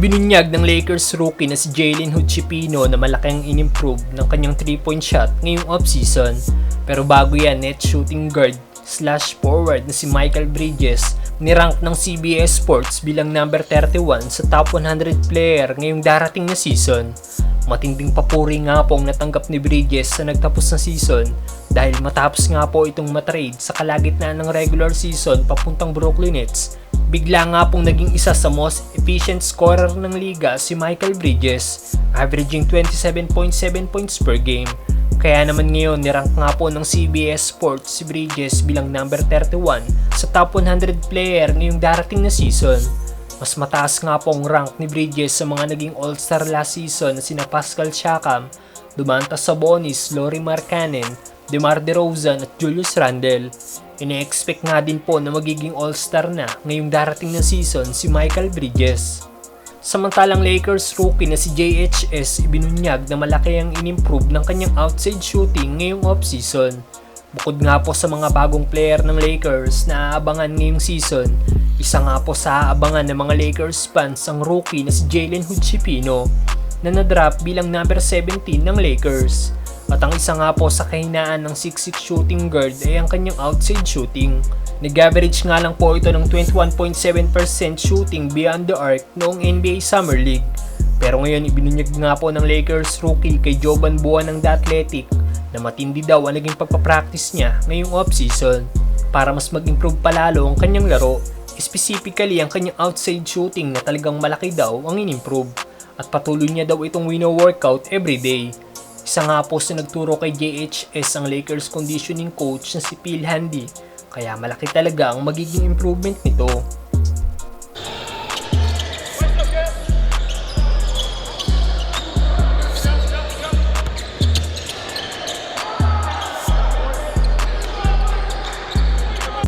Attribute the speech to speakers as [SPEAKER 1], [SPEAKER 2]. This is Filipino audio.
[SPEAKER 1] Ibinunyag ng Lakers rookie na si Jalen Hood-Schifino na malaki ang in-improve ng kanyang 3-point shot ngayong offseason. Pero bago yan, net shooting guard / forward na si Mikal Bridges nirank ng CBS Sports bilang number 31 sa top 100 player ngayong darating na season. Matinding papuri nga po ang natanggap ni Bridges sa nagtapos na season dahil matapos nga po itong matrade sa kalagitnaan ng regular season papuntang Brooklyn Nets. Bigla nga pong naging isa sa most efficient scorer ng liga si Mikal Bridges, averaging 27.7 points per game. Kaya naman ngayon nirank nga po ng CBS Sports si Bridges bilang number 31 sa top 100 player ngayong darating na season. Mas mataas nga po ang rank ni Bridges sa mga naging All-Star last season na sina Pascal Siakam, Domantas Sabonis, Lauri Markkanen, DeMar DeRozan at Julius Randle. Ine-expect nga din po na magiging All-Star na ngayong darating na season si Mikal Bridges. Samantalang Lakers rookie na si JHS ibinunyag na malaki ang in-improve ng kanyang outside shooting ngayong off-season. Bukod nga po sa mga bagong player ng Lakers na aabangan ngayong season, isa nga po sa aabangan ng mga Lakers fans ang rookie na si Jalen Hood-Schifino na na-draft bilang number 17 ng Lakers. At ang isa nga po sa kahinaan ng 6'6 shooting guard ay ang kanyang outside shooting. Nag-average nga lang po ito ng 21.7% shooting beyond the arc noong NBA Summer League. Pero ngayon ibinunyag nga po ng Lakers rookie kay Jovan Buan ng The Athletic na matindi daw ang naging pagpapractice niya ngayong off-season para mas mag-improve palalo ang kanyang laro. Specifically ang kanyang outside shooting na talagang malaki daw ang in-improve at patuloy niya daw itong wino-workout everyday. Isa nga po sa nagturo kay JHS ang Lakers conditioning coach na si Phil Handy, kaya malaki talaga ang magiging improvement nito.